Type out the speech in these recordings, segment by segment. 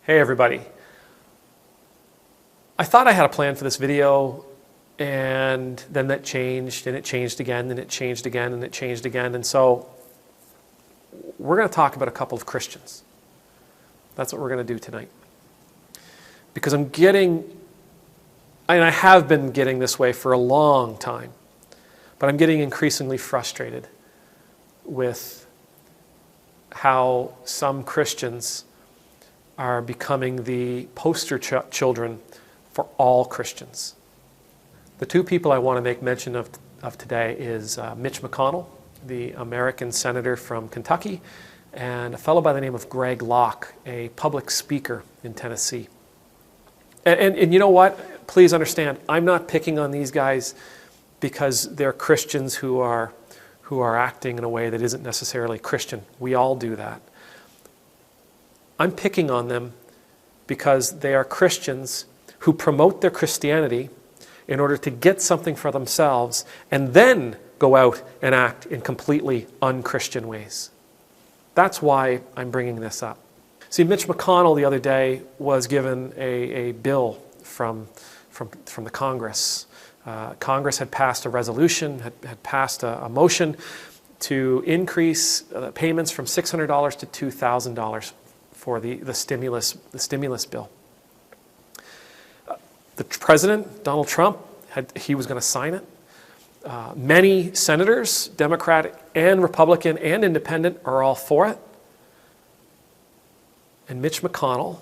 Hey everybody. I thought I had a plan for this video, and then that changed, and it changed again, and it changed again, and it changed again. And so we're going to talk about a couple of Christians. That's what we're going to do tonight. Because I have been getting this way for a long time, but I'm getting increasingly frustrated with how some Christians are becoming the poster children for all Christians. The two people I want to make mention of today is Mitch McConnell, the American senator from Kentucky, and a fellow by the name of Greg Locke, a public speaker in Tennessee. And you know what? Please understand, I'm not picking on these guys because they're Christians who are acting in a way that isn't necessarily Christian. We all do that. I'm picking on them because they are Christians who promote their Christianity in order to get something for themselves and then go out and act in completely un-Christian ways. That's why I'm bringing this up. See, Mitch McConnell the other day was given a bill from the Congress. Congress had passed a resolution, had passed a motion to increase payments from $600 to $2,000 for the stimulus bill. The president, Donald Trump, he was going to sign it. Many senators, Democratic and Republican and Independent, are all for it. And Mitch McConnell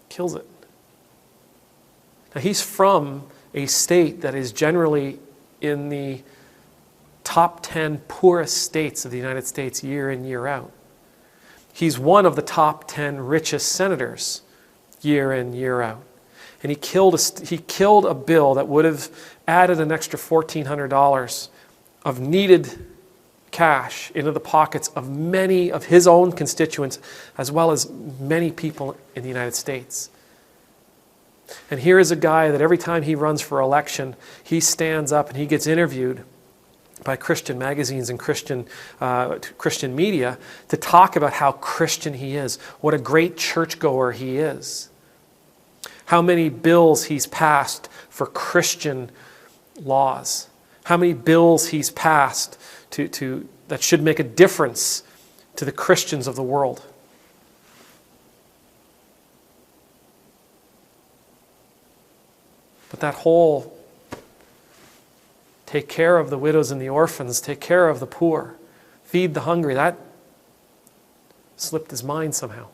kills it. Now, he's from a state that is generally in the top 10 poorest states of the United States year in, year out. He's one of the top 10 richest senators year in, year out. And he killed a bill that would have added an extra $1,400 of needed cash into the pockets of many of his own constituents, as well as many people in the United States. And here is a guy that every time he runs for election, he stands up and he gets interviewed by Christian magazines and Christian media to talk about how Christian he is, what a great churchgoer he is, how many bills he's passed for Christian laws, how many bills he's passed that should make a difference to the Christians of the world. But that whole take care of the widows and the orphans, take care of the poor, feed the hungry, that slipped his mind somehow.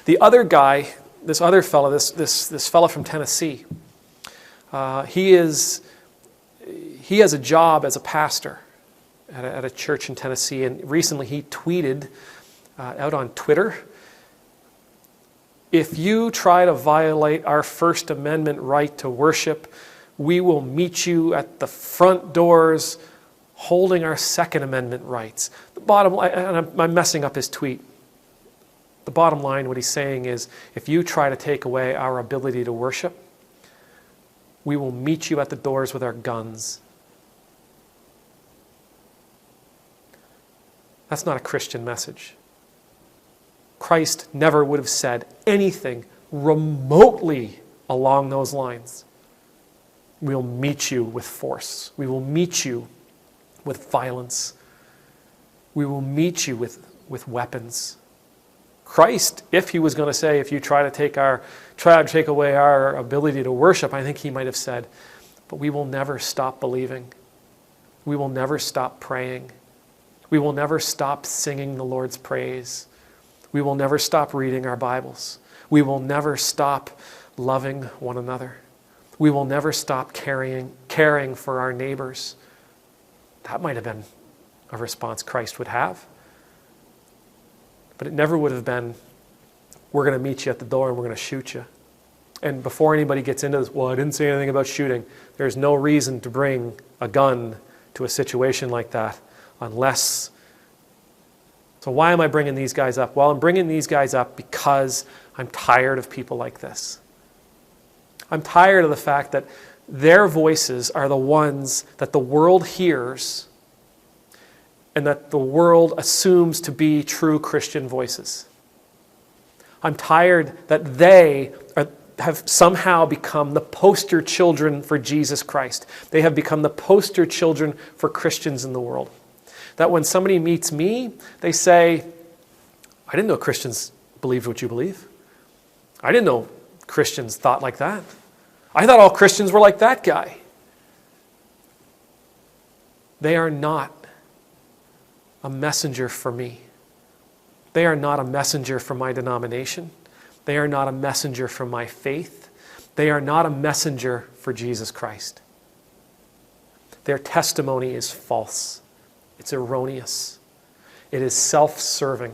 The other guy, this other fellow, this fellow from Tennessee, he has a job as a pastor at a church in Tennessee, and recently he tweeted out on Twitter, "If you try to violate our First Amendment right to worship, we will meet you at the front doors holding our Second Amendment rights." The bottom line, and I'm messing up his tweet. The bottom line, what he's saying is, if you try to take away our ability to worship, we will meet you at the doors with our guns. That's not a Christian message. Christ never would have said anything remotely along those lines. We'll meet you with force. We will meet you with violence. We will meet you with weapons. Christ, if he was going to say, if you try to take away our ability to worship, I think he might have said, but we will never stop believing. We will never stop praying. We will never stop singing the Lord's praise. We will never stop reading our Bibles. We will never stop loving one another. We will never stop caring for our neighbors. That might have been a response Christ would have. But it never would have been, we're going to meet you at the door and we're going to shoot you. And before anybody gets into this, well, I didn't say anything about shooting. There's no reason to bring a gun to a situation like that unless... So why am I bringing these guys up? Well, I'm bringing these guys up because I'm tired of people like this. I'm tired of the fact that their voices are the ones that the world hears and that the world assumes to be true Christian voices. I'm tired that they have somehow become the poster children for Jesus Christ. They have become the poster children for Christians in the world. That when somebody meets me, they say, I didn't know Christians believed what you believe. I didn't know Christians thought like that. I thought all Christians were like that guy. They are not a messenger for me. They are not a messenger for my denomination. They are not a messenger for my faith. They are not a messenger for Jesus Christ. Their testimony is false. It's erroneous. It is self-serving.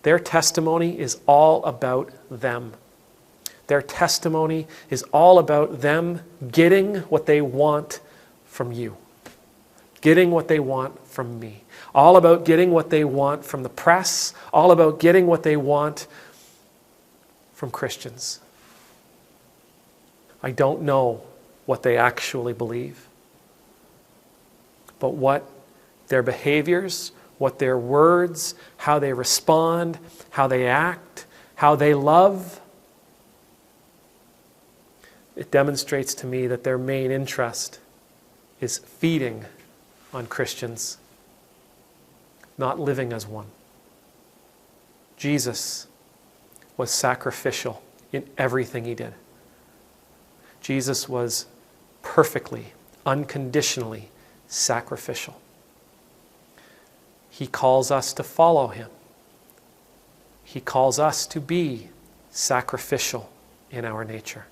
Their testimony is all about them. Their testimony is all about them getting what they want from you. Getting what they want from me. All about getting what they want from the press. All about getting what they want from Christians. I don't know what they actually believe. But what their behaviors, what their words, how they respond, how they act, how they love, it demonstrates to me that their main interest is feeding on Christians, not living as one. Jesus was sacrificial in everything he did. Jesus was perfectly, unconditionally sacrificial. He calls us to follow him. He calls us to be sacrificial in our nature.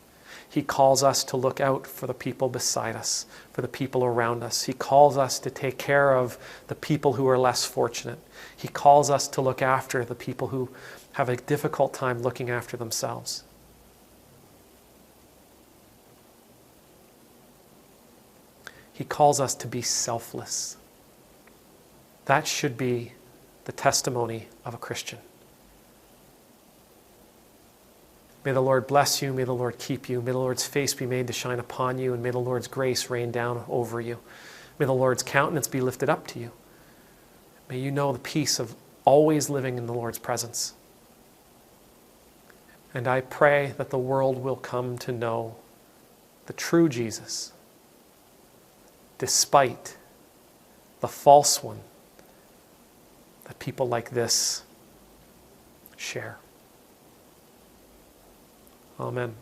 He calls us to look out for the people beside us, for the people around us. He calls us to take care of the people who are less fortunate. He calls us to look after the people who have a difficult time looking after themselves. He calls us to be selfless. That should be the testimony of a Christian. May the Lord bless you. May the Lord keep you. May the Lord's face be made to shine upon you. And may the Lord's grace rain down over you. May the Lord's countenance be lifted up to you. May you know the peace of always living in the Lord's presence. And I pray that the world will come to know the true Jesus, despite the false one that people like this share. Amen.